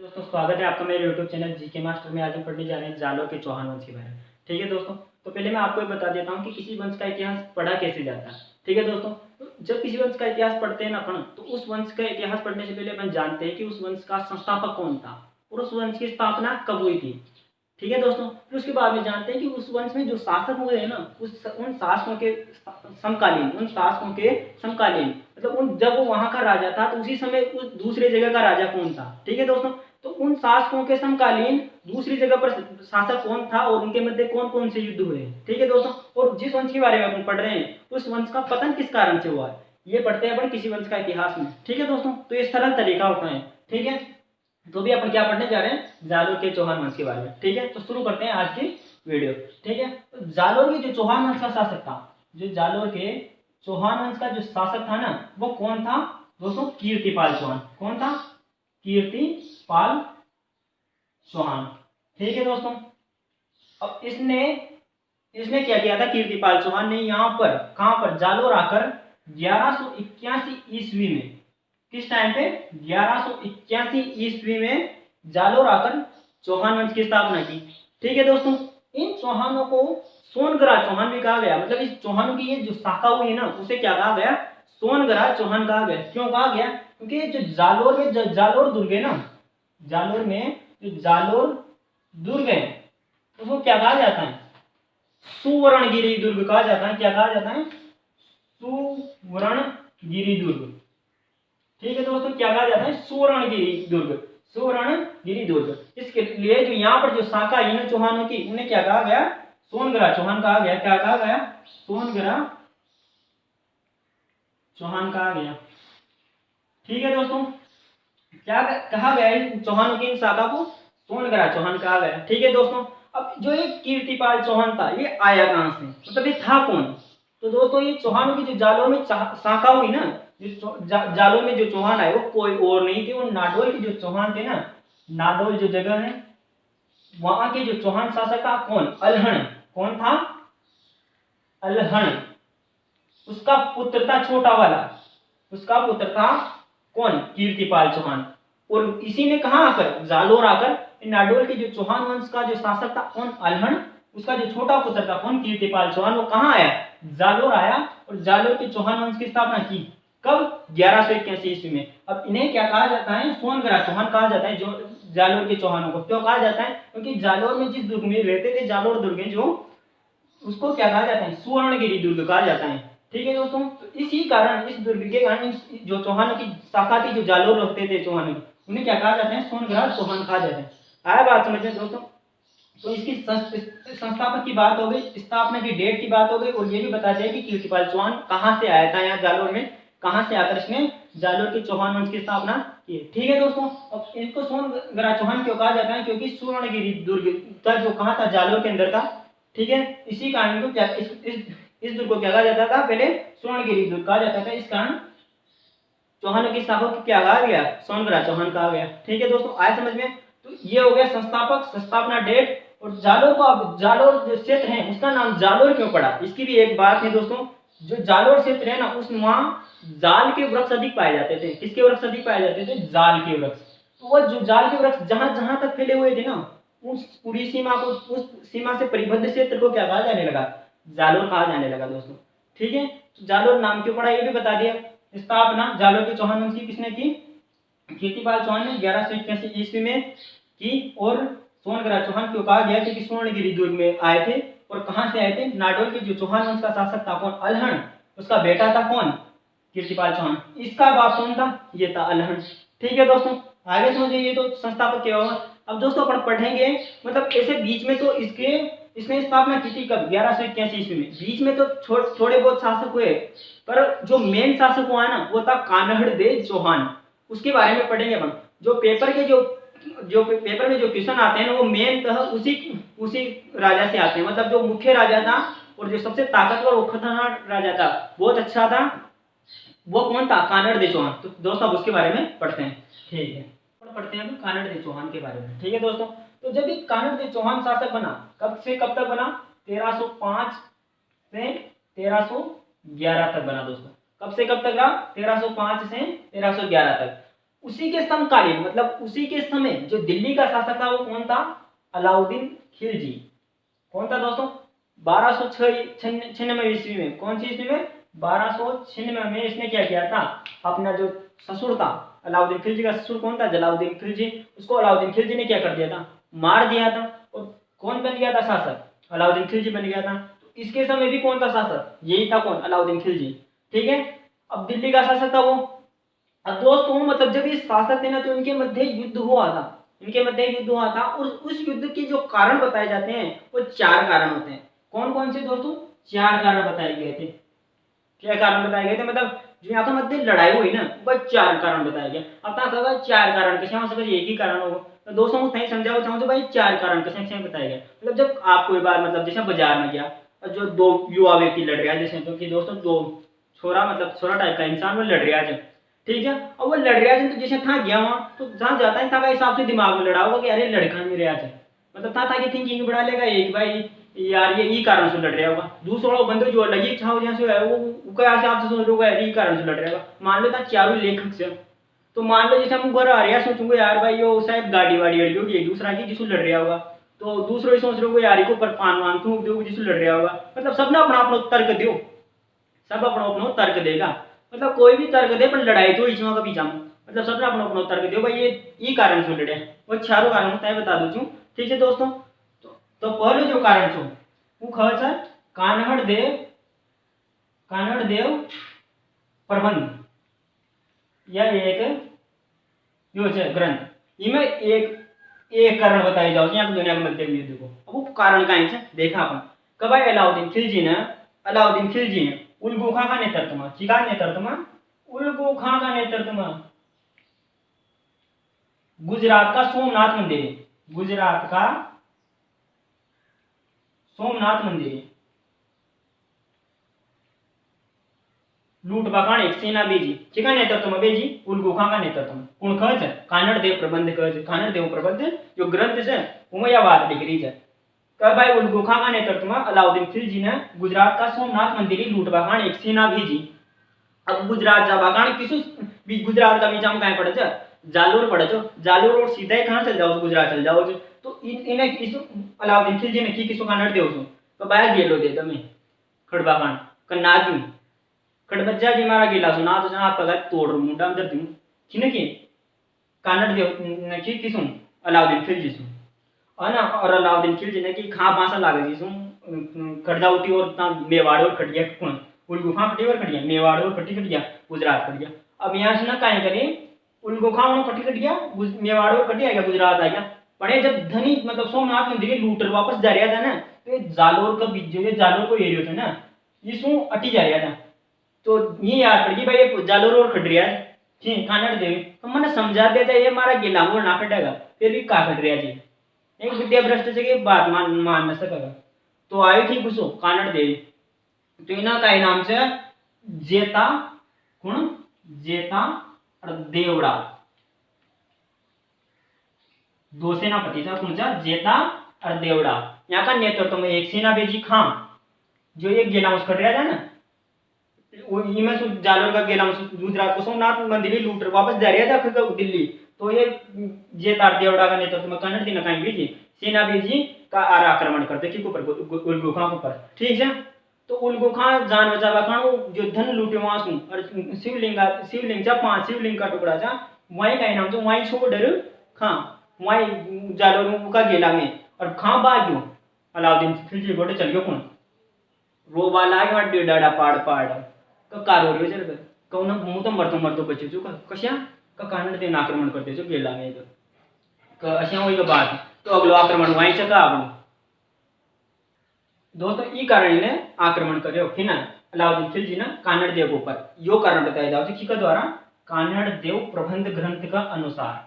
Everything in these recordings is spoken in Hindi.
दोस्तों स्वागत है आपका मेरे यूट्यूब चैनल जीके मास्टर में। आज हम पढ़ने जा रहे हैं जालोर के चौहान वंश के बारे में। ठीक है दोस्तों, तो पहले मैं आपको ये बता देता हूँ कि किसी वंश का इतिहास पढ़ा कैसे जाता है। ठीक है दोस्तों, तो जब किसी वंश का इतिहास पढ़ते हैं ना अपन, तो उस वंश का इतिहास पढ़ने से पहले अपन जानते हैं कि उस वंश का संस्थापक कौन था और उस वंश की स्थापना कब हुई थी। ठीक है दोस्तों, फिर उसके बाद में जानते हैं कि उस वंश में जो शासक हुए हैं ना, उन शासकों के समकालीन मतलब उन जब वो वहां का राजा था तो उसी समय उस दूसरे जगह का राजा कौन था। ठीक है दोस्तों, तो उन शासकों के समकालीन दूसरी जगह पर शासक कौन था और उनके मध्य कौन कौन से युद्ध हुए। ठीक है दोस्तों, और जिस वंश के बारे में अपन पढ़ रहे हैं उस वंश का पतन किस कारण से हुआ है, ये पढ़ते हैं अपन किसी वंश का इतिहास में। ठीक है दोस्तों, तो ये सरल तरीका होता है। ठीक है, तो भी अपन क्या पढ़ने जा रहे हैं, जालोर के चौहान वंश के बारे में। ठीक है, तो शुरू करते हैं आज की वीडियो। ठीक है, तो जालोर के जो चौहान वंश का शासक था, जो जालोर के चौहान वंश का जो शासक था ना, वो कौन था दोस्तों? कीर्तिपाल चौहान। कौन था? कीर्तिपाल चौहान। ठीक है दोस्तों, अब इसने इसने क्या किया था? कीर्तिपाल चौहान ने यहाँ पर कहां पर जालोर आकर 1181 ईस्वी में, किस टाइम पे? 1181 ईस्वी में जालोर आकर चौहान वंश की स्थापना की। ठीक है दोस्तों, इन चौहानों को सोनगरा चौहान भी कहा गया। मतलब इस चौहानों की ये जो शाखा हुई है ना, उसे क्या कहा गया? सोनगरा चौहान कहा गया। क्यों कहा गया? क्योंकि जो जालोर में जालोर दुर्ग है ना, जालोर में जो जालोर दुर्ग है उसको क्या कहा जाता है? सुवर्णगिरी दुर्ग कहा जाता है। क्या कहा जाता है? सुवर्णगिरी दुर्ग। ठीक है दोस्तों, क्या कहा जाता है? सुवर्णगिरी दुर्ग। सुवर्णगिरी दुर्ग। इसके लिए जो यहाँ पर जो शाखा है ना चौहानों की, उन्हें क्या कहा गया? सोनगरा चौहान कहा गया। क्या कहा गया? सोनगरा चौहान कहा गया। ठीक है दोस्तों, क्या कहा गया है चौहानों की इन शाखा को? सोनगरा चौहान कहा गया। ठीक है दोस्तों, अब जो ये कीर्तिपाल चौहान था, ये आया कहां से, मतलब ये था कौन? तो दोस्तों ये चौहानों की जो जालोर में शाखा हुई ना, जालोर में जो चौहान आए वो कोई और नहीं थे, वो नाडोल के जो चौहान थे ना, नाडोल जो जगह है वहां के जो चौहान शासक था कौन? अल्हण। कौन था? अल्हण। उसका पुत्र था छोटा वाला, उसका पुत्र था कौन? कीर्तिपाल चौहान। और इसी ने कहा आकर, जालोर आकर नाडोल के जो चौहान वंश का जो शासक था कौन? अल्हण। उसका जो छोटा पुत्र था कौन? कीर्तिपाल चौहान। वो कहां आया? जालोर आया और जालोर के चौहान वंश की स्थापना की। कब? 1181 ईस्वी में। अब इन्हें क्या कहा जाता है? सोनगरा चौहान कहा जाता है, जो जालोर के चौहानों को। क्यों कहा जाता है? क्योंकि जालोर में जिस दुर्ग में रहते थे, जालोर दुर्ग है जो, उसको क्या कहा जाता है? सुवर्णगिरी दुर्ग कहा जाता है। ठीक है दोस्तों, तो इसी कारण, इस दुर्ग के कारण जो चौहानों की शाखा थी, जो जालोर रहते थे चौहान, उन्हें क्या कहा जाता है? सोनगरा चौहान कहा जाता है। आया बात समझ में दोस्तों? तो इसकी संस्थापक की बात हो गई, स्थापना की डेट की बात हो गई, और ये भी बताते हैं कि कीर्तिपाल चौहान कहाँ से आया था यहाँ जालोर में, कहाँ से आकर इसने जालोर के चौहान वंश की स्थापना की। ठीक है दोस्तों, अब इनको सोनगरा चौहान क्यों कहा जाता है? क्योंकि सुवर्णगिरी दुर्ग था जो कहाँ था? जालोर के अंदर था। ठीक है, इसी कारण को क्या इस दुर्ग को क्या कहा जाता था? पहले सुवर्णगिरी दुर्ग कहा जाता था। इस कारण चौहानों की शाखा को क्या कहा गया? सोनगरा चौहान कहा गया। ठीक है दोस्तों, आया समझ में? तो ये हो गया संस्थापक, स्थापना डेट। और जालोर को, अब जालोर जो क्षेत्र है उसका नाम जालोर क्यों पड़ा, इसकी भी एक बात है दोस्तों। जो जालोर क्षेत्र है ना, उस वहां जाल के वृक्ष अधिक पाए जाते थे। किसके वृक्ष अधिक पाए जाते थे? जाल के वृक्ष। तो वो जो जाल के वृक्ष जहां जहां तक फैले हुए थे ना, उस पूरी सीमा को, उस सीमा से परिबद्ध क्षेत्र को क्या कहा जाने लगा? जालोर कहा जाने लगा दोस्तों। ठीक है, तो जालोर नाम क्यों पड़ा ये भी बता दिया। स्थापना जालोर के चौहान वंश की किसने की? कीर्तिपाल चौहान ने 1181 ईस्वी में की। और सोनगरा चौहान क्यों कहा गया? क्योंकि सुवर्णगिरी दुर्ग में आए थे। और कहां से आए थे? नाडोल के जो चौहान वंश का शासक था कौन? अल्हण। उसका बेटा था कौन? कीर्तिपाल चौहान। इसका बाप कौन था? ये था अल्हण। ठीक है दोस्तों, आगे समझिए। ये तो संस्थापक क्या होगा। अब दोस्तों अपन पढ़ेंगे, मतलब ऐसे बीच में तो इसने स्थापना की थी कब? 1181 ईस्वी में। बीच में तो थोड़े बहुत शासक हुए, पर जो मेन शासक हुआ है ना, वो था कान्हड़ देव चौहान। उसके बारे में पढ़ेंगे अपन। जो पेपर के जो पेपर में जो क्वेश्चन आते हैं ना, वो मेन उसी राजा से आते हैं। मतलब जो मुख्य राजा था और जो सबसे ताकतवर और खतरनाक राजा था, बहुत अच्छा था, वो कौन था? कान्हड़ देव चौहान। तो दोस्तों अब उसके बारे में पढ़ते हैं। ठीक है, पढ़ते हैं कान्हड़ देव चौहान के बारे में। ठीक है दोस्तों, तो जब भी कान्हड़ देव चौहान शासक बना, कब से कब तक बना? 1305 से 1311 तक बना दोस्तों। कब से कब तक रहा? 1305 से 1311 तक। उसी के समकालीन मतलब उसी के समय जो दिल्ली का शासक था वो कौन था? अलाउद्दीन खिलजी। कौन था दोस्तों? 1296 ईस्वी में। कौन सी ईस्वी में? 1296 में इसने क्या किया था? अपना जो ससुर था, अलाउद्दीन खिलजी का ससुर कौन था? जलालुद्दीन खिलजी। उसको अलाउद्दीन खिलजी ने क्या कर दिया था? मार दिया था। और कौन बन गया था शासक? अलाउद्दीन खिलजी बन गया था। तो इसके समय भी कौन था शासक? यही था कौन? अलाउद्दीन खिलजी। ठीक है, अब दिल्ली का शासक था वो। अब दोस्तों मतलब जब ये शासक थे ना तो इनके मध्य युद्ध हुआ था। इनके मध्य युद्ध हुआ था और उस युद्ध के जो कारण बताए जाते हैं वो 4 कारण होते हैं। कौन कौन से दोस्तों? 4 कारण बताए गए थे। क्या कारण बताए गए थे? मतलब जो यहाँ तो मध्य लड़ाई हुई ना वह 4 कारण बताए गए। अब तक अगर 4 कारण कैसे हो सकते? एक ही कारण होगा। तो दोस्तों को नहीं समझाओ चाहूँ तो भाई 4 कारण कैसे कैसे बताए गए। मतलब जब आप कोई बार मतलब जैसे बाजार में गया और जो 2 युवा व्यक्ति लड़ रहा है, जैसे तो कि दोस्तों 2 छोरा मतलब छोरा टाइप का इंसान वो लड़ रहा है, ठीक है, और वो लड़ रहा है तो जैसे था गया वहाँ तो जहाँ जाता है था का हिसाब से दिमाग में लड़ा होगा कि अरे लड़का नहीं रहा है, मतलब था कि थिंकिंग बढ़ा लेगा एक भाई यार ये कारण से लड़ रहा होगा। दूसरा बंदे जो लगी इच्छा जहाँ से है वो उसका हिसाब से सोच रहा है कारण से लड़ रहा होगा। मान लो था चारों लेखक से, तो मान लो जैसे हम घर आ रहे हैं सोचूंगे यार भाई यो शायद गाड़ी वाड़ी अड़ी होगी एक दूसरा की जिसको लड़ रहा होगा, तो दूसरों ही सोच रहे हो यार को पर पान वान थूक दो जिसको लड़ रहा होगा। मतलब सब ना अपना अपना तर्क दो, सब अपना अपना तर्क देगा। मतलब कोई भी तर्क दे पर लड़ाई तो इसमें का पीछा में मतलब सब ना अपना अपना तर्क दो भाई ये कारण से लड़े वो चारों कारण तय बता दो छू। ठीक है दोस्तों, तो पहले जो कारण छो वो खबर है कानड़ देव प्रबंध या एक यो है ग्रंथ। इनमें एक कारण बताए जाओ यहाँ दुनिया के मध्य युद्ध को। अब वो कारण कहीं से देखा अपन कब आए? अलाउद्दीन खिलजी ने उलगू खां का नेतृत्व में, किका नेतृत्व में? उलगू खां का नेतृत्व में गुजरात का सोमनाथ मंदिर, गुजरात का सोमनाथ मंदिर लूट बखाण एक सेना भेजी, किका नेतृत्व में भेजी? उलगू खां का नेतृत्व में। कौन खच? कानड़ देव प्रबंध खच। कानड़ देव प्रबंध जो ग्रंथ है वो यह बात लिख रही है कब भाई उलगू खां का नेतृत्व में अलाउद्दीन खिलजी ने गुजरात का सोमनाथ मंदिर लूट बखाण एक सेना भेजी। अब गुजरात जा बखाण किसु गुजरात का बीच में कहीं पड़े छ? जालोर पड़े छो। जालोर और सीधा ही कहाँ चल जाओ? गुजरात चल जाओ। तो इन्हें किसु अलाउद्दीन खिलजी ने की किसु कानड़ देव सु तो बाहर गेलो दे तमे खड़बा खान कन्ना क्यों खड़बज्जा जी मारा गेला सुना तो जना पगा तोड़ मुंडा अंदर दूं किने के कानड़ देव ने की किसु अलाउद्दीन खिलजी सु है ना। और अलाउद्दीन खिलजी ने की खा पासा लागे जी सु खड़दाउटी और ता मेवाड़ और खटिया कौन उलगू खां खटी और खटिया मेवाड़ और खटिया गुजरात खटिया। अब यहाँ से ना काहे करे उलगू खां और खटिया मेवाड़ और खटिया गुजरात आ गया। पड़े जब धनी मतलब सोमनाथ मंदिर लूटर वापस जा रहा था ना तो जालोर का बीच जो जालोर को एरिया था ना इसमें अटी जा रहा था। तो ये याद पड़ गई भाई ये जालोर और खट रहा है ठीक कानड़ देवी तो मैंने समझा दिया था ये हमारा गिला वो ना खटेगा फिर भी का खट रहा जी एक विद्या भ्रष्ट से बात मान न सकेगा। तो आई थी घुसो कानड़ देवी तो इना का नाम से जेता कौन जेता और देवड़ा दो सेनापति था कौन सा जेता और देवड़ा। यहाँ का नेतृत्व में एक सेना भेजी खां जो एक गेला खट रहा था ना जालोर का गेला गुजरात को सोमनाथ मंदिर लूट वापस जा रहा था दिल्ली। तो ये जेतार देवड़ा का नेतृत्व में कन्नड़ दिन कहीं भेजी सेना भेजी का आक्रमण करते कि उलगू खां के ऊपर। ठीक है, तो उलगू खां जान बचावा खां जो धन लूटे वहां सु और शिवलिंग जा 5 शिवलिंग का टुकड़ा था वहीं का नाम तो वहीं छोड़ डर खां वहीं जालोर का गेला में और खां भाग्यो अलाउद्दीन खिलजी गोटे चल गयो कौन रोबा लागे वाट डाडा पाड़ पाड़ कारो रे जर कौन मु तो मरतो बचे छु कशा का कानड़ देन आक्रमण करते छु गेला में का अशा होई का बात तो अगलो आक्रमण वहीं चका आपण दोस्तों ई कारण ने आक्रमण कर्यो किना अलाउद्दीन खिलजी ने कानड़ देव के ऊपर। यो कारण बताया जाओ कि का द्वारा कानड़ देव प्रबंध ग्रंथ का अनुसार।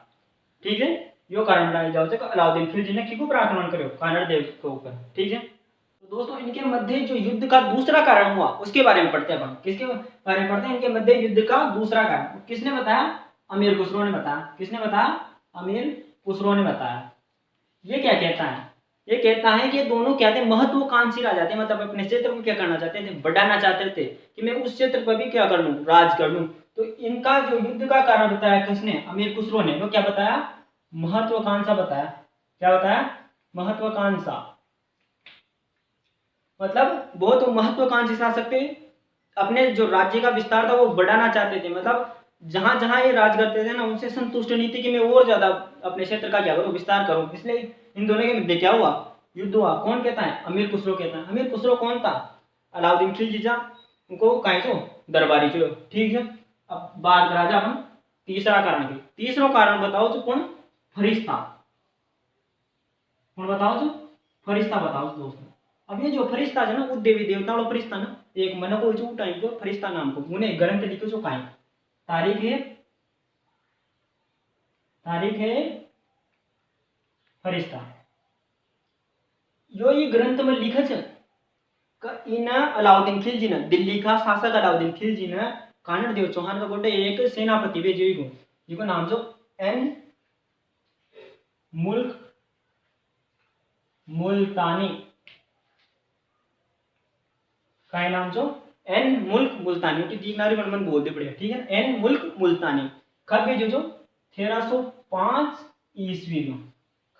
ठीक है, यो कारण बताया जाओ कि अलाउद्दीन खिलजी ने किसके ऊपर आक्रमण कर्यो कानड़ देव के ऊपर। ठीक है, तो दोस्तों इनके मध्य जो युद्ध का दूसरा कारण हुआ उसके बारे में पढ़ते हैं अपन किसके बारे में पढ़ते हैं इनके मध्य युद्ध का दूसरा कारण किसने बताया? अमीर खुसरो ने बताया। किसने बताया? अमीर खुसरो ने बताया। ये क्या कहता है? ये कहता है कि दोनों क्या थे महत्वाकांक्षी राजा थे मतलब अपने क्षेत्र को क्या करना चाहते थे बढ़ाना चाहते थे कि मैं उस क्षेत्र पर भी क्या कर लूं राज कर लूं। तो इनका जो युद्ध का कारण बताया किसने, अमीर खुसरो ने, वो क्या बताया, महत्वाकांक्षा बताया। क्या बताया, महत्वाकांक्षा। मतलब बहुत महत्वाकांक्षी शासक थे, अपने जो राज्य का विस्तार था वो बढ़ाना चाहते थे। मतलब जहां जहां ये राज करते थे ना, उनसे संतुष्ट नहीं थी कि मैं और ज्यादा अपने क्षेत्र का क्या करूं, विस्तार करूं। इसलिए इन दोनों के मध्य क्या हुआ, युद्ध हुआ। कौन कहता है, अमीर खुसरो कहता है। अमीर खुसरो कौन था, अलाउद्दीन खिलजी था, उनको कहीं तो दरबारी चलो। ठीक है, अब बात करा जा हम तीसरा कारण की। तीसरा कारण बताओ जो कौन, फरिश्ता। कौन बताओ जो, फरिश्ता बताओ दोस्तों। अब ये जो फरिश्ता है ना, वो देवी देवता वाला फरिश्ता ना, एक मन को जो टाइम को फरिश्ता नाम को उन्हें ग्रंथ लिखो जो काई तारीख है फरिश्ता। जो ये ग्रंथ में लिखा है इन अलाउद्दीन खिलजी ने, दिल्ली का शासक अलाउद्दीन खिलजी ने कानड़ देव चौहान का गोटे एक सेनापति भेजो को, जिको नाम जो एन मुल्क मुल्तानी, का नाम जो एन मुल्क मुल्तानी, उनकी दीनारी मन बोल दे पड़ेगा। ठीक है, एन मुल्क मुल्तानी कब भेजो जो 1305 ईस्वी में।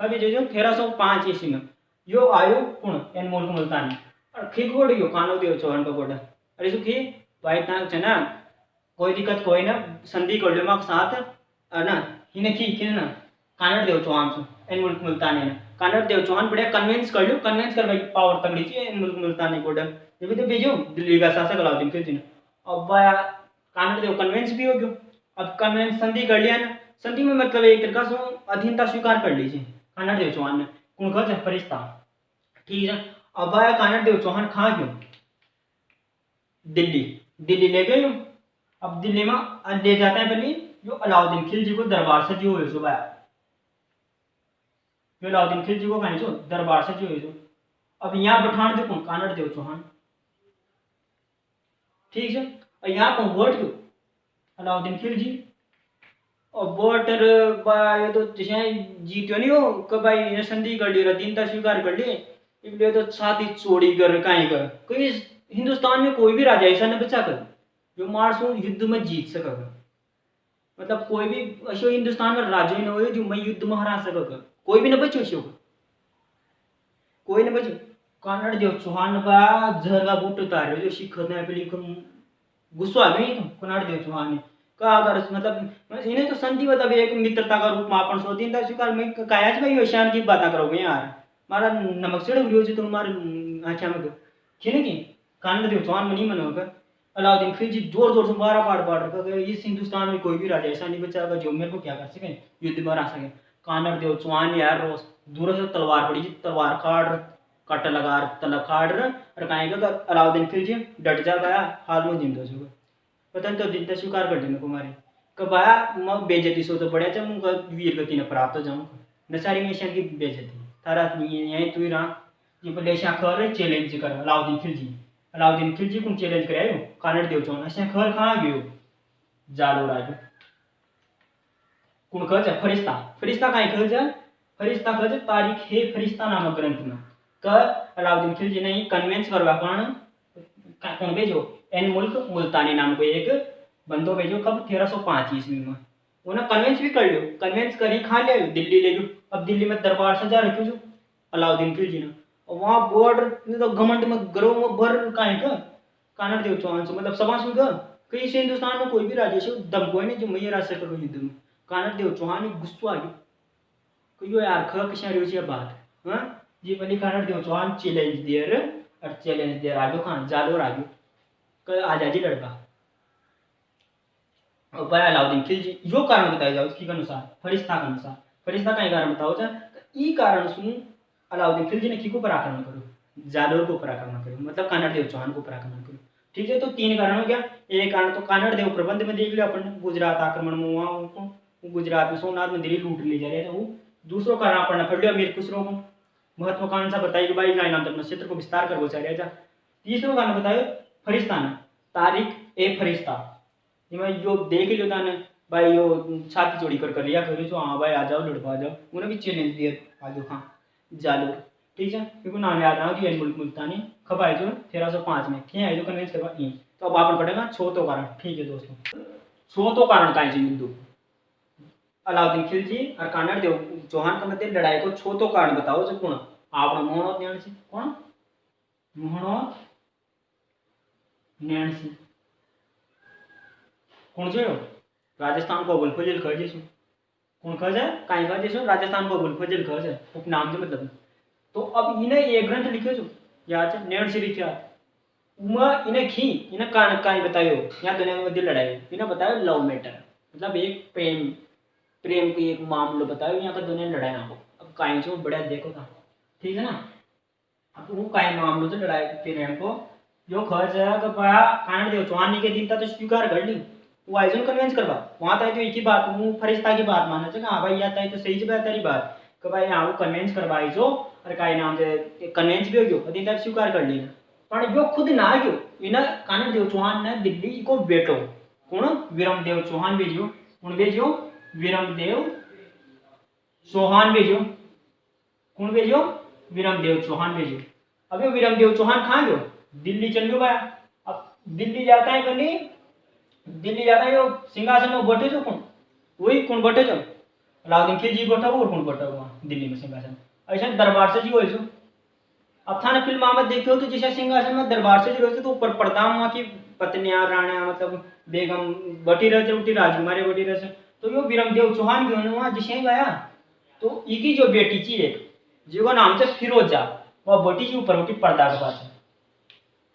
कब भेजो जो 1305 ईस्वी में। यो आयो कौन, एन मुल्क मुल्तानी। और खी गोड़ यो कानो देव चौहान का गोड़ा। अरे सुखी तो इतना चना कोई दिक्कत कोई ना, संधि कर लो माक साथ है ना, इन्हें खी ना कानड़ देव चौहान से एन मुल्क मुल्तानी ने। कानड़ देव चौहान बढ़िया कन्विंस कर लो, कन्विंस कर भाई पावर तगड़ी चाहिए एन मुल्क मुल्तानी गोड़ा। ये भी तो भेजो दिल्ली का शासक अलाउद्दीन खिलजी ने। अब कानड़ देव कन्विंस भी हो गयो। अब कन्विंस संधि कर लिया ना, संधि में मतलब एक तरीका से अधीनता स्वीकार कर लीजिए कानड़ देव चौहान ने। कौन खा फरिश्ता। ठीक है, अब कानड़ देव चौहान खा गयो दिल्ली, दिल्ली ले गए। अब दिल्ली में ले जाते हैं पहले जो अलाउद्दीन खिलजी को दरबार सजी हुए सुबह, जो अलाउद्दीन खिलजी को कहीं जो दरबार सजी हुए। अब यहाँ बैठान दो कानड़ देव चौहान। ठीक है, और यहाँ पर वोट क्यों अलाउद्दीन खिलजी। और वोटर ये तो जैसे जीत्यो नहीं हो कि भाई ये संधि कर ली, दीनता स्वीकार कर ली, इसलिए तो छाती चोरी कर कहीं कर। कोई हिंदुस्तान में कोई भी राजा ऐसा न बचा कर जो मार्सो युद्ध में जीत सकेगा। मतलब कोई भी अशो हिंदुस्तान में राजा ही न हो जो मैं युद्ध में हरा सकेगा, कोई भी न बचो अशो, कोई न बचो। कानड़ देव चौहान का जहर का बूट उतार जो शिखर ने पहले गुस्सा आ गई कनाड़ देव चौहान ने कहा, अगर मतलब इन्हें तो संधि मतलब एक मित्रता का रूप में अपन सोचती था स्वीकार में कायाज भाई ईशान की बात करोगे यार, मारा नमक से विरोध तुम्हारे आख्या में खेले की कानड़ देव चौहान में नहीं मनोगा। अलाउद्दीन खिलजी जोर जोर से मारा पाड़ रखा, इस हिंदुस्तान में कोई भी राजा ऐसा नहीं बचा जो मेरे को क्या कर सके, युद्ध में हरा सके। कानड़ देव चौहान यार रोज दूर से तलवार पड़ी, तलवार काट लगा काट और कहेगा अलाउद्दीन खिलजी डट जा गया हाल में जिंदा छो पता नहीं तो दिन स्वीकार कर देने कुमारी कबाया मैं बेजती सो तो बढ़िया चाहूँ वीर गति ने प्राप्त हो जाऊँ नसारी में की बेजती तारा यहीं तू ही रहा ये पहले ऐसा खर चैलेंज कर अलाउद्दीन खिलजी को चैलेंज करायो कानड़ देव चौहान ऐसा खर कहाँ गयो जालो राजू कौन खर्च फरिश्ता फरिश्ता कहीं खर्च फरिश्ता खर्च तारीख है फरिश्ता नामक ग्रंथ में कर अलाउद्दीन खिलजी ने कन्वेंस करवा कौन भेजो एन मुल्क मुल्तानी नाम को एक बंदो भेजो कब 1305 ईस्वी में। उन्हें कन्वेंस भी कर लियो, कन्वेंस करी खा लिया दिल्ली ले गयो। अब दिल्ली में दरबार सजा रखो जो अलाउद्दीन खिलजी ने, और वहाँ बॉर्डर तो घमंड में गर्व में भर काहे का कानड़ देव चौहान से मतलब सभा सुन का कहीं से हिंदुस्तान में कोई भी राज्य से दम कोई नहीं जो मैं राज से करो युद्ध में। कानड़ देव चौहान गुस्सा आ गयो कहियो यार ख किसा रियो बात हां जी बनी कानड़ देव चौहान चैलेंज दियर और चैलेंज दियर आजो खान जालो राजू आजादी लड़का और बड़ा अलाउद्दीन खिलजी यो कारण बताया जाओ इसके अनुसार फरिश्ता के अनुसार फरिश्ता का कारण बताओ जाए ई कारण सुन अलाउद्दीन खिलजी ने किको पर आक्रमण करो जालोर को पर आक्रमण करो मतलब कानड़ देव चौहान को पर आक्रमण करो। ठीक है, तो तीन कारण हो गया। एक कारण तो कानड़ देव प्रबंध में देख लिया अपन गुजरात आक्रमण में वहाँ उनको गुजरात में सोमनाथ में दिल्ली लूट ले जा रहे थे वो। दूसरो कारण अपन पढ़ लिया अमीर खुसरो को महत्वाकांक्षा बताई कि भाई नाम अपने क्षेत्र को विस्तार कर वो चाह रहा था। तीसरो कारण बतायो फरिश्ता ने तारीख ए फरिश्ता जो देख लियो था ने भाई यो छाती चोरी कर लिया करो जो हाँ भाई आ जाओ लड़को आ जाओ उन्हें भी चैलेंज दिया आ जाओ हाँ जालो। ठीक है, क्योंकि नाम याद रहा कि एन मुल्क मुल्तानी कब आए जो 1305 में ठीक है जो कन्वेंस करवा तो अब आप पढ़ेगा छोटो कारण। ठीक है दोस्तों, छोतो कारण काय चे युद्ध अलाउद्दीन खिलजी और कानड़ देव चौहान का मध्य लड़ाई को छोतो कारण बताओ जो कौन आप मोहनोत न्याणसी कौन मोहनोत न्याणसी कौन से राजस्थान को अबुल फजल खर्जे सु कौन खर्ज है काई खर्जे सु राजस्थान को अबुल फजल खर्ज है उपनाम से मतलब तो अब इन्हें एक ग्रंथ लिखे जो याद है न्याणसी लिखा उमा इन्हें खी इन्हें कारण काई बतायो यहाँ दुनिया में मध्य लड़ाई इन्हें बतायो लव मैटर मतलब एक प्रेम प्रेम की एक मामलो बताओ यहाँ का दुनिया लड़ाई आपको अब काई जो बड़ा देखो था ठीक है ना अब वो काई मामलो से लड़ाई प्रेम को जो खर्च है कि बड़ा कानड़ देव चौहान के दिन था तो स्वीकार कर ली वो आयोजन कन्वेंस करवा वहाँ तक तो एक ही बात वो फरिश्ता की बात माना चाहिए हाँ भाई आता है तो सही से बेहतरी बात कि भाई यहाँ वो कन्वेंस करवाई जो और काई नाम से कन्वेंस भी हो गयो दिन तक स्वीकार कर ली पर जो खुद ना गयो इन्हें कानड़ देव चौहान ने दिल्ली को बेटो कौन विरम देव चौहान भेजियो कौन भेजियो विरमदेव चौहान भेजो कौन भेजो विरमदेव चौहान भेजो अब ये विरमदेव चौहान कहाँ गयो दिल्ली चल गयो भाई अब दिल्ली जाता है कभी दिल्ली जाता है यो सिंहासन में बैठे जो कौन वही कौन बैठे जो अलाउद्दीन खिलजी बैठा और कौन बैठा हुआ दिल्ली में सिंहासन ऐसा दरबार से जी हो जो अब था ना फिल्म में देखे हो तो जैसे सिंहासन में दरबार से जी रहे तो ऊपर पर्दा वहाँ की पत्नियां राणा मतलब बेगम बैठी रहते उठी राजकुमारी बैठी रहते तो यो विरमदेव चौहान भी वहाँ जिसे गया तो इकी जो बेटी थी एक जिसका नाम से फिरोजा वह बेटी जी ऊपर उठी पर्दा के पास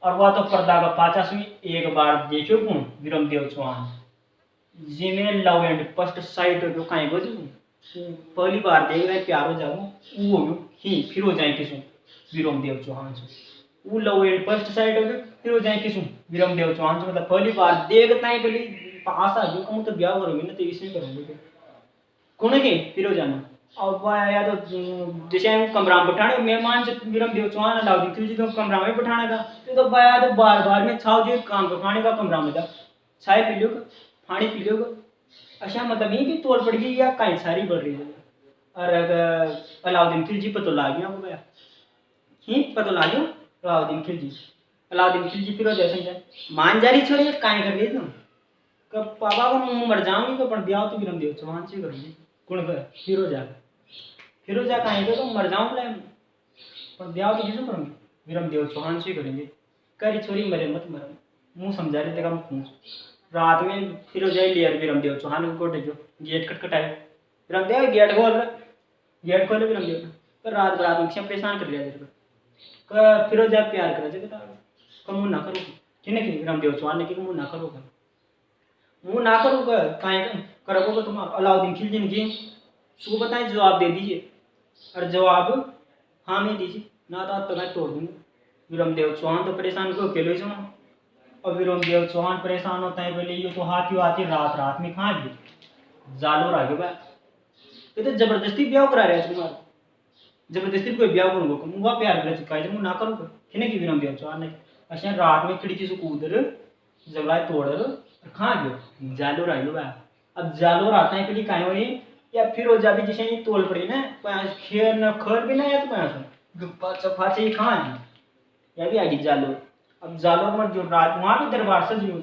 और वह तो पर्दा का पाचा सुनी एक बार देखियो कौन विरमदेव चौहान जिमें लव एंड फर्स्ट साइट जो कहीं बजू पहली बार देख रहे प्यार हो जाओ वो ही फिर हो जाए किसू विरमदेव चौहान से वो लव एंड फर्स्ट साइट हो फिर हो जाए किसू विरमदेव चौहान से मतलब पहली बार देखता है पहली आशा जो कहूँ तो ब्याह करोगे ना तो इसमें करोगे कौन है फिर हो जाना अब या तो जैसे हम कमरा में बैठाने मेहमान से विरमदेव चौहान अलाउद्दीन खिलजी तो कमरा में बैठाने का तो बाया तो बार बार में छाव जो काम कर खाने का कमरा में था चाय पी लो पानी पी लो अच्छा मतलब ये कि तोड़ पड़ गई या कहीं सारी बढ़ रही है और अगर अलाउद्दीन खिलजी पता ला गया हो गया ही पता ला लियो अलाउद्दीन खिलजी फिर जैसे मान जारी छोड़िए कहीं कर ली तुम कब पापा को मुंह मर जाऊंगी तो पर ब्याह तो विरमदेव चौहान से करूंगी कौन कर फिरोजा कहीं तो मर जाऊं पर ब्याह तो किससे करूंगी विरमदेव चौहान से करेंगे करी छोरी मरे मत मर मुंह समझा रहे थे हम रात में फिरोजा लिया विरमदेव चौहान को जो गेट खटखटाए विरमदेव गेट खोले विरमदेव पर रात बरात में परेशान कर लिया तेरे फिरोजा प्यार करे मुँह ना करो कि नहीं विरमदेव चौहान ने कि मुँह ना करो मुँह ना करो करोगे तुम अलाउद्दीन खिलजी ने की उसको बताएं जवाब दे दीजिए और जवाब हाँ में दीजिए ना तो मैं तोड़ दूंगा विरमदेव चौहान तो परेशान को अकेले ही और विरमदेव चौहान परेशान होता है बोले ये तो हाथी आती रात में कहाँ गई जालो आगे बा ये तो जबरदस्ती ब्याह करा रहे हैं तुम्हारा जबरदस्ती कोई ब्याह करूँगा मुँह प्यार कर चुका है जब मुँह ना करूँगा कि नहीं विरमदेव चौहान ने अच्छा रात में खिड़की से कूदर जगह तोड़र कहाँ गयो जालोर आयो बा अब जालोर आता है कहीं कहीं वही या फिर हो जाती जिसे ये तोल पड़ी ना खेर न खर भी ना या तो गुप्पा चफा से कहाँ है या भी आगे जालोर अब जालोर में जो रात वहाँ भी दरबार से जो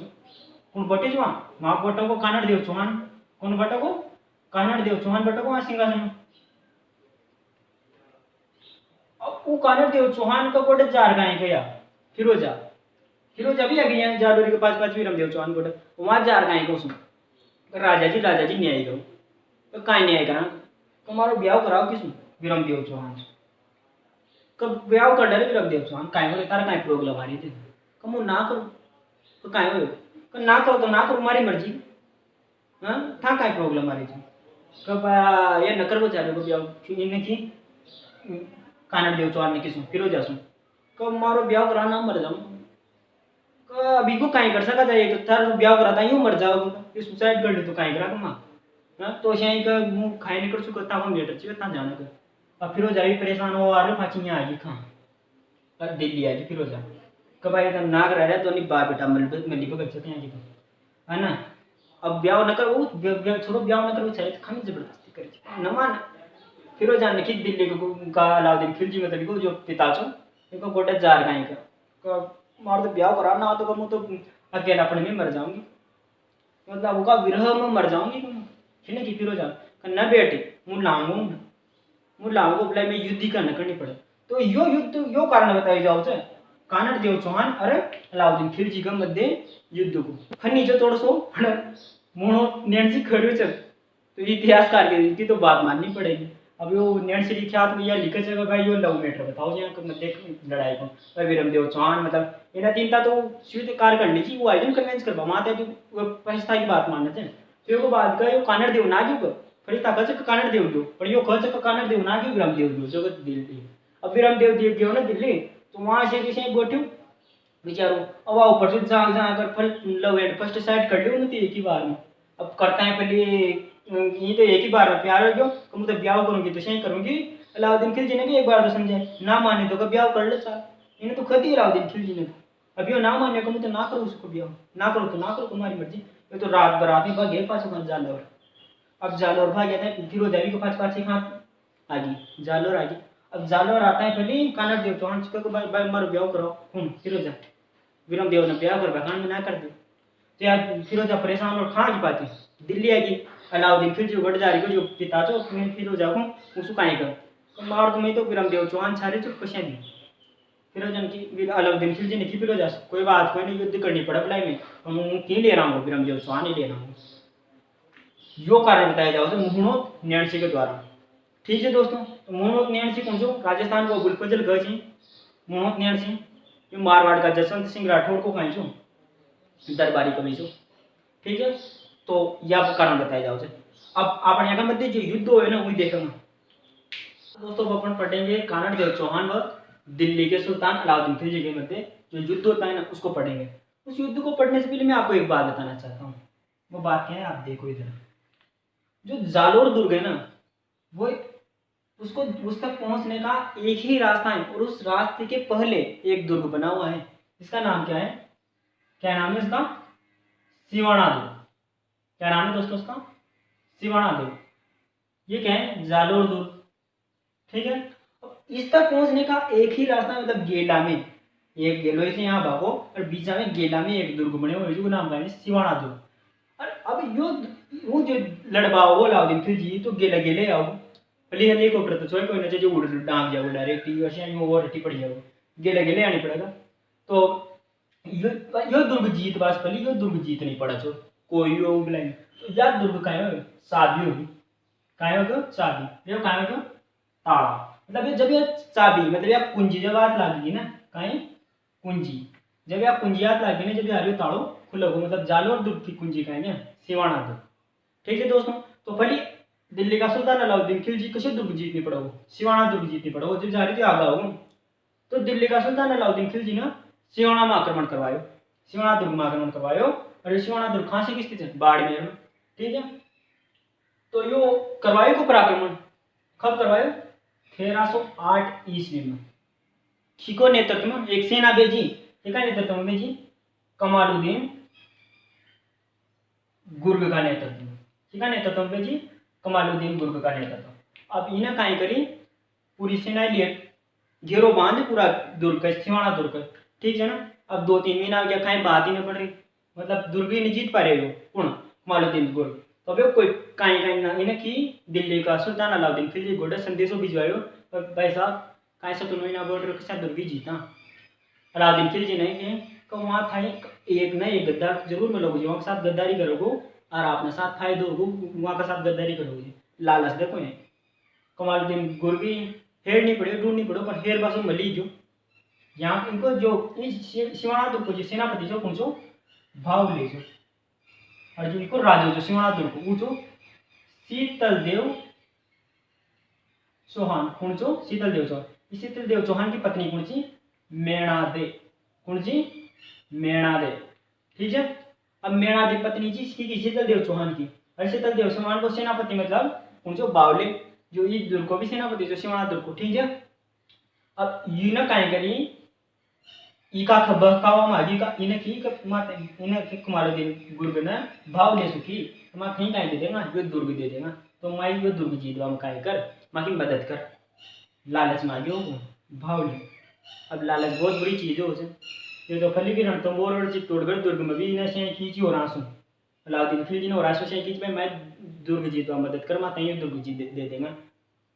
कौन बटे जो वहाँ बटो को कानड़ देव चौहान कौन बटो को कानड़ देव चौहान बटो को वहाँ सिंहासन में अब वो कानड़ देव चौहान का बटे जार गाय गया फिरोजा भी आ गई है जालोरी के पास विरमदेव चौहान को वहाँ जार गाय को उसमें राजा जी न्याय करो तो कहीं न्याय करा तुम्हारा ब्याह कराओ किस विरमदेव चौहान से कब ब्याह कर डाले विरमदेव चौहान कहीं हो तारा कहीं प्रॉब्लम आ रही थी कम वो ना करो तो कहीं हो ना करो तो ना करो हमारी मर्जी हाँ था कहीं प्रॉब्लम आ रही थी कब ये न कर बेचारे को ब्याह इन्हें की कानड़ देव चौहान ने किसू फिर हो जासू कब मारो ब्याह कराना मर जाऊँ अभी को कहीं कर सका था एक थार ब्याह कराता यूँ मर जाओगे ये सुसाइड कर ले तो कहीं करा तुम हाँ तो शायद का मुँह खाई नहीं कर चुका था हम लेटर चाहिए था जाने का अब फिर हो जाए परेशान हो आ रहे फाची यहाँ आ गई कहाँ और दिल्ली आ गई फिर हो जा कब आए तो नाग रह रहा तो नहीं बाप बेटा मिली पकड़ सकते हैं है ना अब ब्याह न कर वो छोड़ो ब्याह न कर वो चाहिए खमी जबरदस्ती करे न मान फिर हो जाने की दिल्ली का अलाउद्दीन खिलजी मतलब जो पिता चो इनको गोटा जार गाय का मार तो ब्याह करा ना तो कम तो अकेला अपने में मर जाऊंगी मतलब वो का विरह में मर जाऊंगी तुम है कि फिर हो जा न बेटे मुलांगो बोला मैं युद्ध ही करना करनी पड़े। तो यो युद्ध यो कारण बताई जाओ से कानड़ देव चौहान अरे अलाउद्दीन खिलजी के मध्य युद्ध को खन्नी जो थोड़ा सो मुणो नेणसी खड़ो चल तो इतिहासकार के इनकी तो बात माननी पड़ेगी। अब यो नेणसी लिख्यात में या लिखे जगह भाई यो लव मैटर बताओ जी यहाँ मध्य लड़ाई को और विरमदेव चौहान मतलब इन्हें तीनता तो स्वीट कार करनी चाहिए वो आइटम कन्वेंस करवा माते जो पैसा की बात मानना चाहिए तो यो बात का यो कानड़ देव ना क्यों फरिश्ता खच कानड़ देव दो पर यो खच कानड़ देव ना क्यों विरमदेव दो जगत दिल्ली अब विरमदेव देव गयो ना दिल्ली तो वहां से किसी बैठो बेचारो अब ऊपर से जा कर फिर लव एंड फर्स्ट साइड कर लियो ना एक ही बार में अब करता है पहले ये तो एक ही बार में प्यार हो गयो तो मतलब ब्याह करूंगी तो सही करूंगी। अलाउद्दीन खिलजी ने भी एक बार तो समझे ना माने तो ब्याह कर ले चार इन्हें तो खती अलाउद्दीन खिलजी ने तो अब यो ना माने को तो ना करो उसको ब्याह ना करो तो ना करो तुम्हारी मर्जी। ये तो रात बरात ही भागे पास जालोर अब जालोर भाग गया था फिर देवी के पास हाथ आगी जालोर आगी अब जालोर आता है पहले कानड़ देव चौहान को भाई मारो ब्याह करो फिर जा विरमदेव ने ब्याह कर बखान में ना कर दे तो यार फिरोजा परेशान और खान की पाती दिल्ली आएगी अलाउद्दीन खिलजी गढ़ जा रही जो पिता चो फिरोजा को उसको काहे कर तो मार तो मैं तो विरमदेव चौहान छारे चुप पछा दी फिरोजन की अलाउद्दीन खिलजी ने की फिरोजा कोई बात कोई नहीं युद्ध करनी पड़ा भलाई में हम की ले रहा हूँ विरमदेव चौहान ही ले रहा हूँ यो कारण बताया जाओ तो मुहणोत नैणसी के द्वारा। ठीक है दोस्तों तो मुहणोत नैणसी कौन जो राजस्थान को गुलफजल गए छी मुहणोत नैणसी ये मारवाड़ का जसवंत सिंह राठौड़ को कहीं छो दरबारी कवि छो। ठीक है तो यह कारण बताया जाओ से अब अपन यहाँ मध्य जो युद्ध हो ना वही देखेंगे दोस्तों अपन पढ़ेंगे कानड़ देव चौहान व दिल्ली के सुल्तान अलाउद्दीन खिलजी के मध्य जो युद्ध होता है ना उसको पढ़ेंगे। उस युद्ध को पढ़ने से पहले मैं आपको एक बात बताना चाहता हूँ वो बात क्या है आप देखो इधर जो जालोर दुर्ग है ना वो उसको उस तक पहुंचने का एक ही रास्ता है और उस रास्ते के पहले एक दुर्ग बना हुआ है इसका नाम क्या है क्या नाम है इसका सिवाना दुर्ग। क्या नाम है दोस्तों उसका सिवाना दुर्ग ये क्या है जालोर दुर्ग। ठीक है इस तक पहुंचने का एक ही रास्ता मतलब गेला में एक गेलो से यहाँ भागो और बीच में गेला में एक दुर्ग बने हुए जो नाम है सिवाना दुर्ग। और अब वो जो लड़बाओ वो अलाउद्दीन खिलजी तो गेले गेले आओ पहले हेलीकॉप्टर तो छोड़ कोई ना जो उड़ डांग जाओ डायरेक्ट वैसे वो रटी पड़ जाओ गेले गेले आनी पड़ेगा। तो यो दुर्ग जीत बास पहले यो दुर्ग जीत नहीं पड़ा छो कोई हो ब्लाइन तो यार दुर्ग का है चाबी होगी का होगा चाबी ये का होगा ताला मतलब जब ये चाबी मतलब या कुंजी जब हाथ लगेगी ना कहीं कुंजी जब आप कुंजी हाथ लगे ना जब यार ताड़ो खुला हो मतलब जालोर दुर्ग की कुंजी का है ना सिवाना दुर्ग। ठीक है दोस्तों तो पहले दिल्ली का सुल्तान अलाउद्दीन खिलजी कसे दुर्ग जीतनी पड़ा वो सिवाना दुर्ग जीतनी पड़ा वो जब जा रही थी आगा हो तो दिल्ली का सुल्तान अलाउद्दीन खिलजी ने सिवाना में आक्रमण करवायो सिवाना दुर्ग में आक्रमण करवायो और सिवाना दुर्ग खांसी की स्थिति बाड़मेर में। ठीक है तो यो करवायो को पराक्रमण कब करवायो 1308 ईस्वी में किको नेतृत्व में एक सेना भेजी किका नेतृत्व में भेजी कमालुद्दीन गुर्ग का नेतृत्व में किका नेतृत्व में भेजी कमालुद्दीन गुर्ग का नेतृत्व। अब इन्हें काई करी पूरी सेना लिए घेरो बांध पूरा दुर्ग का सिवाना दुर्ग। ठीक है ना अब 2-3 महीना हो गया कहीं बात ही नहीं पड़ रही मतलब दुर्ग ही नहीं जीत पा रहे हो पूर्ण कमालुद्दीन गुर्ग। तो अब कोई कहीं कहीं ना इन्हें की दिल्ली का सुल्तान अलाउद्दीन खिलजी गोडा संदेशों भिजवायो भाई साहब कहीं से तुम ना बोल रहे हो दुर्ग ही जीता। अलाउद्दीन खिलजी ने कि वहाँ था एक ना एक गद्दार जरूर मिलोगे वहाँ के साथ गद्दारी करोगे और अपने साथ फायदे होगो वहाँ के साथ गद्दारी करोगे लालच देखो है कमालुद्दीन गुर्ग हेर नहीं पड़े ढूंढ नहीं पड़ो पर हेर बस मली जो यहाँ इनको जो सिवाना दुर्ग को जो सेनापति जो पूछो भाव ले जो और जो इनको राजो जो सिवाना दुर्ग को पूछो शीतल देव चौहान कुणचो शीतल देव चौहान शीतल देव चौहान की पत्नी कुणची मेणादे कुणची मेणादे। ठीक है अब मेणादे पत्नी जी की शीतल देव चौहान की और शीतल देव चौहान को सेनापति मतलब कुणचो बावले जो ये दुर्ग को भी सेनापति जो सिवाना दुर्ग को। ठीक है अब ये ना काहे करी इका खबर कावा मागी का इने की माते इने के कमालुद्दीन गुर्ग ने भाव ले सुखी तो मां कहीं काहे दे देगा यो दुर्ग दे देगा तो माई यो दुर्ग जीतवा में काहे कर मां की मदद कर लालच मांगियो भाव ले। अब लालच बहुत बुरी चीज हो ये तो फली की रण तो बोर और चित्तौड़गढ़ दुर्ग में भी इन्हें से खींची हो रासू अलाउद्दीन खिलजी ने और सोचा कि भाई मैं दुर्ग जीतवा मदद कर माता ये दुर्ग जीत दे देंगे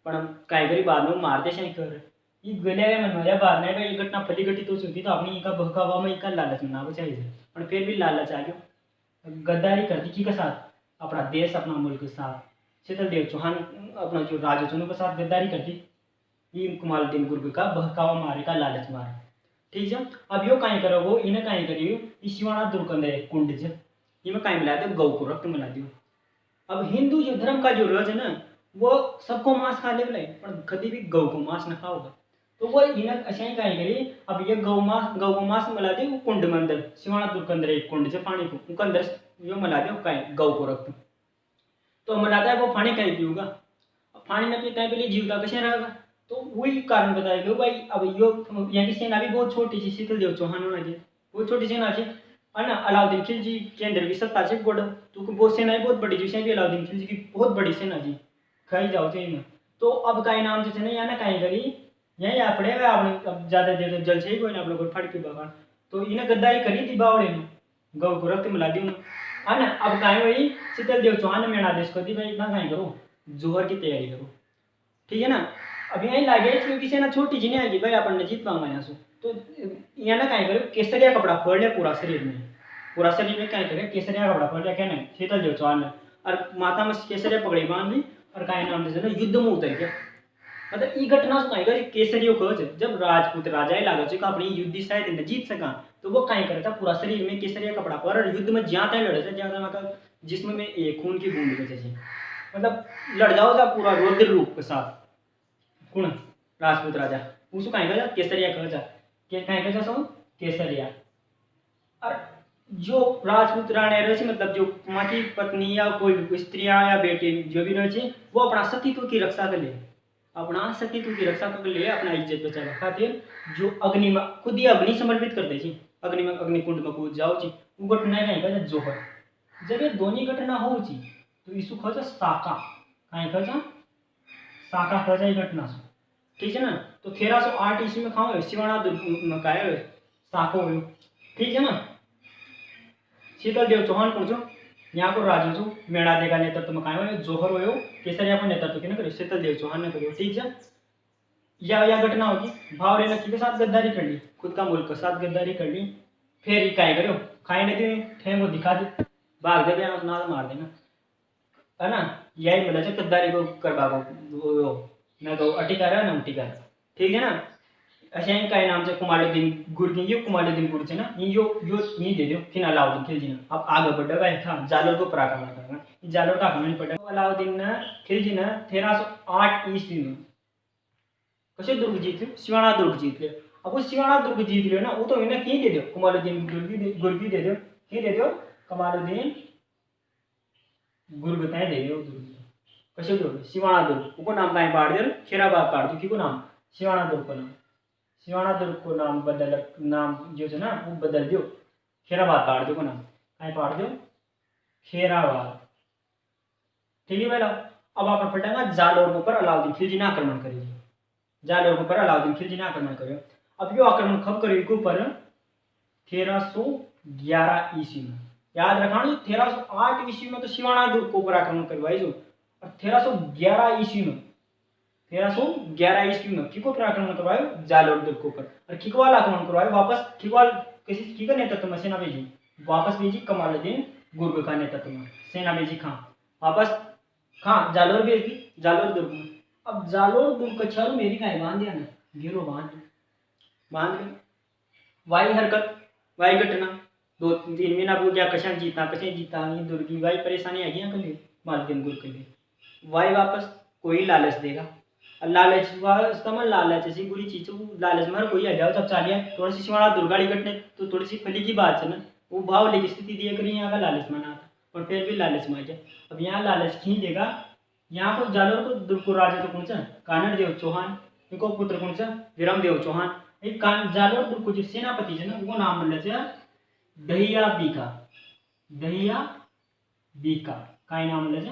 पण काय करी बाद में मार दे शाही कर ये गले मन मजा बाद में भाई ये घटना फली घटी तो होती तो अपनी इनका बहकावा में इनका लालच मना को चाहिए पर फिर भी लालच आ गया गद्दारी कर दी की के साथ अपना देश अपना मुल्क के साथ शीतल देव चौहान अपना जो राजा चुनू के साथ गद्दारी कर दी ये कमालुद्दीन गुर्ग का बहकावा मारे का लालच मारे ठीक है। अब यो कहीं करो वो इन्हें कहीं करियो ईश्वरा दुर्गंधे कुंड से ये में कहीं मिला दो गौ को रक्त मिला दियो। अब हिंदू जो धर्म का जो रज है ना वो सबको मांस खा ले पर कभी भी गौ को मांस न खाओगा तो वो इन्हें अच्छा ही कहीं करी अब ये गौ को मांस मिला दे वो कुंड में अंदर शिवाना दुर्गंध एक कुंड से पानी को अंदर यो मिला दे कहीं गौ को रक्त तो मिलाता है वो पानी कहीं पियूगा पानी में पीता है पहले जीवता कैसे रहेगा तो वही कारण बताया भाई अब यो यहाँ की सेना भी बहुत छोटी सी शीतल देव चौहान होना चाहिए बहुत छोटी सेना थी है ना अलाउद्दीन खिलजी के अंदर भी सत्ता से गोड़ तो वो सेना बहुत बड़ी थी भी अलाउद्दीन खिलजी की बहुत बड़ी सेना थी खाई जाओ चाहिए ना तो अब कहीं नाम से या ना कहीं करी यही आप पड़ेगा आपने अब ज़्यादा देर तो जल से ही कोई ना आप लोग फट के बगाड़ तो इन्हें गद्दारी करी थी बावड़े में गौ को रक्त मिला दी है ना अब कहीं वही शीतल देव चौहान ने मेरा देश को दी भाई इतना कहीं करो जोहर की तैयारी करो ठीक है ना। अब यही लागे क्योंकि सेना छोटी जी नहीं आएगी भाई अपन जीत पाऊंगा यहाँ से तो यहाँ ना कहीं करो केसरिया कपड़ा फोड़ लिया पूरा शरीर में कहीं करे केसरिया कपड़ा फोड़ लिया क्या नहीं शीतल देव चौहान ने और माथा में केसरिया पगड़ी बांध ली और कहीं नाम से युद्ध में उतर गया मतलब ये घटना सुनाएगा केसरियों को जब राजपूत राजा ही लागो का अपनी युद्ध शायद जीत सका तो वो कहीं करता पूरा शरीर में केसरिया कपड़ा पर और युद्ध में ज्यादा लड़े थे ज्यादा मतलब जिसमें में एक खून की बूंद बचे मतलब लड़ जाओ था पूरा रौद्र रूप के साथ कौन राजपूत राजा उसको कहीं का केसरिया कहा जा कहीं का सो केसरिया और जो राजपूत राणी रही मतलब जो माँ की पत्नी या कोई स्त्रियां या बेटी जो भी रही वो अपना सतीत्व की रक्षा कर ले अपना सतीत्व की रक्षा कर ले अपना इज्जत बचा खातिर जो अग्नि में खुद ही अग्नि समर्पित करते छी अग्नि में अग्निकुंड में कूद जाओ छी वो घटना कहीं का जोहर जब ये दोनों घटना हो छी तो इसको खोजा साका कहीं खोजा साका खोजा ये घटना ठीक है ना तो 1308 ईस्वी में खाओ शिवाना काय साको हो ठीक है ना। शीतल देव चौहान पूछो यहाँ को राजू छो मेणा देगा नेतृत्व में काय जोहर हो केसरिया को नेतृत्व के करो शीतल देव चौहान ने करो ठीक है। या घटना होगी भावरे नक्की के साथ गद्दारी कर ली खुद का मुल्क के साथ गद्दारी कर ली फिर काय करो खाई नहीं ठेंगो दिखा दे भाग दे ना मार देना है ना यही मतलब गद्दारी को करवा न तो अटिकार है ना उटिकार ठीक है ना। अच्छा इनका नाम से कुमारुद्दीन गुर्ग ये कुमारुद्दीन गुर्ग से ना ये दे दो फिर अलाउद्दीन खिलजी ने अब आगे बढ़ेगा था जालोर को पराक्रमण करना जालोर का आक्रमण पड़ेगा अलाउद्दीन ने खिलजी ने 1308 ईस्वी में कैसे दुर्ग जीत लियो शिवाना दुर्ग जीत लियो। अब वो शिवाना दुर्ग जीत लियो ना वो तो इन्हें की दे दो कुमारुद्दीन गुर्ग दे दो की दे दो कमालुद्दीन गुर्ग तय दे दो कैसे दुर्ग शिवाना दुर्ग को नाम कहीं पाड़ दे खेराबाद पाड़ दो की नाम शिवाना दुर्ग को नाम शिवाना दुर्ग को नाम बदल नाम जो है ना वो बदल दो खेराबाद पाड़ दो को नाम कहीं पाड़ दो खेराबाद ठीक है भाई। अब आप पढ़ेगा जालोर के ऊपर अलाउद्दीन खिलजी ने आक्रमण करेगी जालोर के ऊपर अलाउद्दीन खिलजी ने आक्रमण करेगा। अब यो आक्रमण कब करेगी के ऊपर 1311 ईस्वी में याद रखना 1308 ईस्वी में तो शिवाना दुर्ग के ऊपर आक्रमण करवाई जो और 1311 ईस्वी में 1311 ईस्वी में किको पर आक्रमण करवायो जालोर दुर्ग के ऊपर और किकवाल आक्रमण करवायो वापस किकवाल किसी की का नेतृत्व में सेना भेजी वापस भेजी कमालुद्दीन गुर्ग का नेतृत्व में सेना भेजी खां वापस खां जालोर भेजी जालोर दुर्ग में। अब जालोर दुर्ग का चारों मेरी का बांध दिया ना गिरो बांध वाई हरकत वाई घटना 2-3 महीना हो गया कशा जीता ये दुर्गी वाई परेशानी आ गई कल मालुद्दीन गुर्ग के लिए वाई वापस कोई लालच देगा लालच वास्तव लालच ऐसी बुरी चीज लालच में हर कोई आ जाओ जब चालिया थोड़ी सी शिवाना दुर्गाड़ी घटने तो थोड़ी सी फली की बात है ना वो भाव लेकी स्थिति दिया करी यहाँ का लालच माना था और फिर भी लालच में आ गया। अब यहाँ लालच खींच देगा यहाँ को जालोर को दुर्ग को राजा तो कौन सा कानड़ देव चौहान इनको पुत्र कौन सा विरम देव चौहान जालोर दुर्ग को जो सेनापति है ना वो नाम मिल दहिया बीका का नाम मिल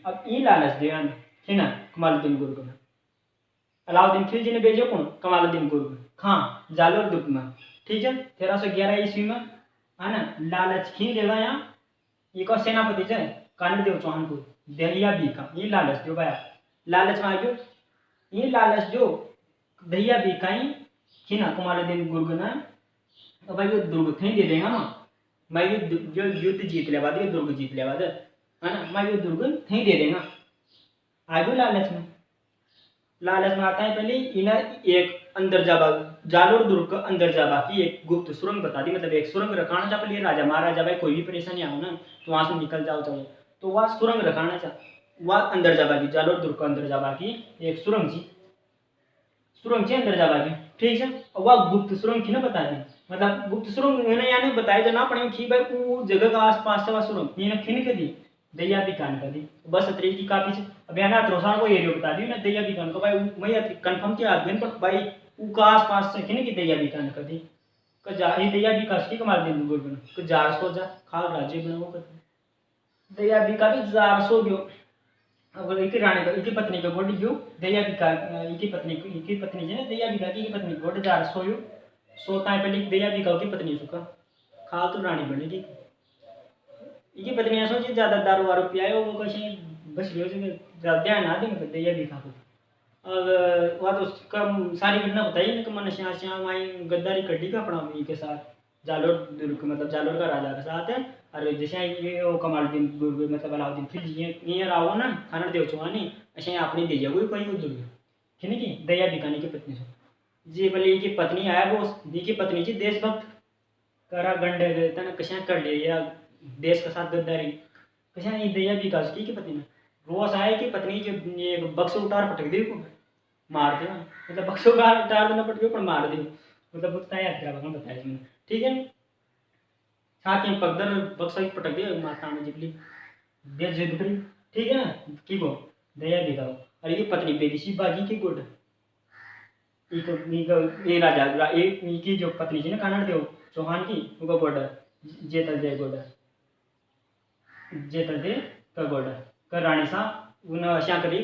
अब ई लालच दे है ना कमालुद्दीन गुर्ग में अलाउद्दीन खिलजी ने भेजो कौन कमालुद्दीन गुर्ग खां जालोर दुर्ग में ठीक है 1311 ईस्वी में है ना लालच खींच देगा यहाँ इको सेनापति है कानड़ देव चौहान को दहिया बीका ये लालच जो भाया लालच में आ गयो ये लालच जो दहिया बीकाई खिना कुमारुद्दीन गुरगुना तो भाई वो दुर्ग थे दे देगा ना मैं ये जो युद्ध जीत ले बाद ये दुर्ग जीत ले बाद है ना मैं ये दुर्ग थे दे देगा आ गयो लालच में आता है पहले इन्हें एक अंदर जाबा जालोर दुर्ग का अंदर जाबा की एक गुप्त सुरंग बता दी मतलब एक सुरंग रखाना चाह पहले राजा महाराजा भाई कोई भी परेशानी आओ ना तो वहां से निकल जाओ चाहिए तो वह सुरंग रखाना चाह वह अंदर जाबा की जालोर दुर्ग का अंदर जाबा की एक सुरंग जी अंदर जाबा की ठीक है और वह गुप्त सुरंग की ना बता दी मतलब गुप्त सुरंग मैंने यानी बताया जाना पड़े कि भाई वो जगह का आसपास से वह सुरंग ये खिन के दी दैया भी कान कर दी बस अतरी की काफी से अभी आना त्रोसान को एरिया बता दी ना दैया भी कान को भाई मैं कंफर्म किया आदमी पर भाई वो का आसपास से खिन की दैया भी कान कर दी का जा ये दैया भी कास की कमाल दिन बोल बना को जार सो जा खाल राज्य बना वो कर दैया भी का भी जार सो गयो अब एक रानी का एक पत्नी का गोडी गयो दैया भी का एक पत्नी जे दैया भी का की पत्नी गोड जार सोयो सोता है पहले दैया भी का की पत्नी सुका खा तो रानी बनेगी इनकी पत्नी ऐसा जी ज़्यादा दारू वारू पियाए वो कहीं बस गयो से ज़्यादा ध्यान ना दे मतलब दैया भी खा और वह तो कम सारी घटना बताई ना कि मन श्याम वहीं गद्दारी कड्डी का अपना के साथ जालोर दुर्ग मतलब जालोर का राजा के साथ है और जैसे ये वो कमालुद्दीन दुर्ग मतलब अलाउद्दीन फिर ये रावो ना खाना देव चौहानी ऐसे अपनी दे जाओ कोई वो दुर्ग ठीक है कि दैया बिकाने की पत्नी से जी भले की पत्नी आया वो दी की पत्नी जी देशभक्त करा गंडे देता ना कशा कर ले या देश के साथ गद्दारी कशा ये दैया विकास की पत्नी ने रोज आए कि पत्नी जो ये बक्स उतार पटक दी को मार दे मतलब बक्स उतार देना पट गयो पर मार दे मतलब उतना याद करा बताया मैंने ठीक है साथ ही पगदर बक्स ही पटक दे माता में जिबली दे जिद करी ठीक है ना की वो दैया विकास और ये पत्नी बेदिशी बाजी की गुड ये राजा की जो पत्नी थी ना कानड़ देव चौहान की उनका बॉर्डर जेतल जय बॉर्डर जेतल दे का बॉर्डर कर रानी सा उन्हें श्या करी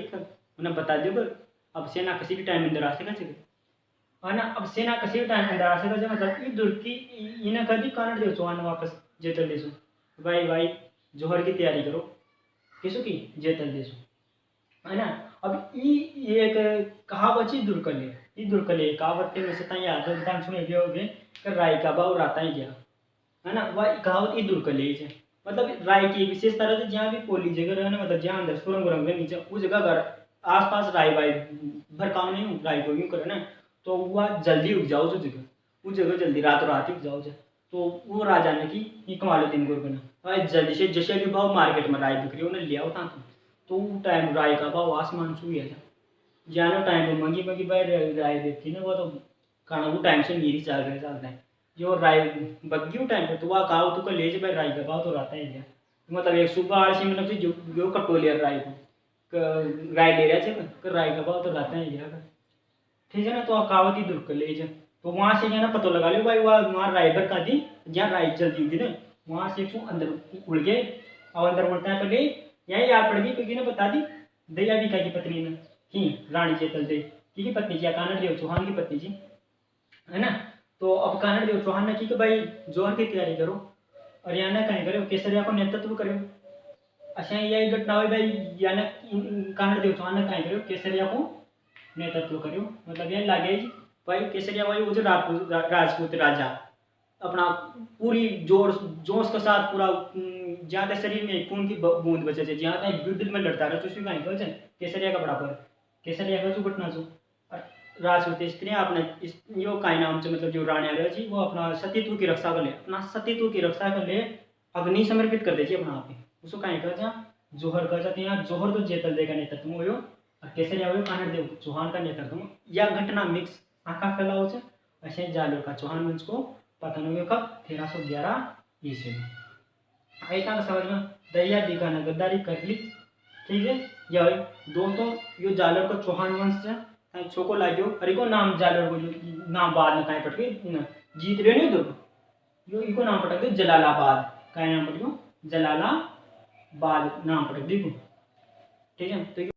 उन्हें बता दियो कर अब सेना किसी भी टाइम अंदर आ सके है ना अब सेना किसी भी टाइम अंदर आ सके मतलब ये दुर्ग की इन्हें कर दी कानड़ देव चौहान वापस जेतल देसु भाई जोहर की तैयारी करो किसु की जेतल देसु है ना अब ये एक कहावत ही दुर्कले ये दुर्कले कहावत के में से ताई याद दान सुने गए होगे कर राय का भाव राता ही गया है ना वह कहावत ये दुर्कले है मतलब राय की विशेष तरह से जहाँ भी पोली जगह है ना मतलब जहाँ अंदर सुरंग उरंग नीचे उस जगह अगर आसपास राय वाय भड़काव नहीं राय को यूँ करे ना तो वह जल्दी उग जाओ उस जगह जल्दी रातों रात ही उग जाओ तो वो राजा ने की ये कमालुद्दीन गुरगुना जल्दी से जैसे भी भाव मार्केट में राय बिक रही उन्हें लिया था तो वो टाइम राय का भाव आसमान छू गया था जानो टाइम में मंगी मंगी भाई राय देखी ना वो तो खाना वो टाइम से नीरी चल रहे चलता है जो राय बग्गी टाइम पे तो वह कहा तो ले भाई राय का भाव तो रहता है क्या मतलब एक सुबह आड़ से मतलब जो कटो लिया राय को राय ले रहा है राय का भाव तो रहता है क्या ठीक है ना तो कहावत ही दूर कर ले तो वहाँ से क्या ना पता लगा लो भाई वहाँ राय भर का दी जहाँ राय चलती हुई ना वहाँ से अंदर उड़ गए और अंदर उड़ता है पहले यही याद पड़ गई क्योंकि ना बता दी दैया बिका की पत्नी ने ही रानी जेतल दे की पत्नी जी कानड़ देव चौहान की पत्नी जी है ना तो अब कानड़ देव चौहान ने की कि भाई जोहर की तैयारी करो और यहाँ ना कहीं करो केसरिया को नेतृत्व करो अच्छा यही घटना हुई भाई या ना कानड़ देव चौहान ने कहीं करो केसरिया को नेतृत्व करो मतलब यह लगे भाई केसरिया भाई वो जो राजपूत राजा अपना पूरी जोश के साथ पूरा जहाँ तक शरीर में खून की बूंद बचे थे जहाँ तक युद्ध में लड़ता रहे तो उसमें कहीं कहो केसरिया का बराबर केसरिया का जो घटना जो राजपूत स्त्रियाँ अपने यो काई नाम से मतलब जो रानी रहे जी वो अपना सतीत्व की रक्षा कर ले अपना सतीत्व की रक्षा कर ले अग्नि समर्पित कर दे अपना आप उसको कहीं कर जहाँ जोहर कर जाते यहाँ जोहर तो जेतल दे का नेतृत्व हो और केसरिया हो कानड़ देव चौहान का नेतृत्व यह घटना मिक्स आका फैला हो ऐसे जालोर का चौहान वंश को पतन हुए कब 1311 ईस्वी में आई था समझ में दैया बिका ने गद्दारी कर ली ठीक है यह दोस्तों यो जालोर का चौहान वंश से छोको लाग्यो अरे को नाम जालोर को जो नाम बाद में कहीं पट गई जीत रहे नहीं दुर्ग यो इको नाम पटक गयो जलालाबाद का नाम पट गयो जलालाबाद नाम पटक दी ठीक है तो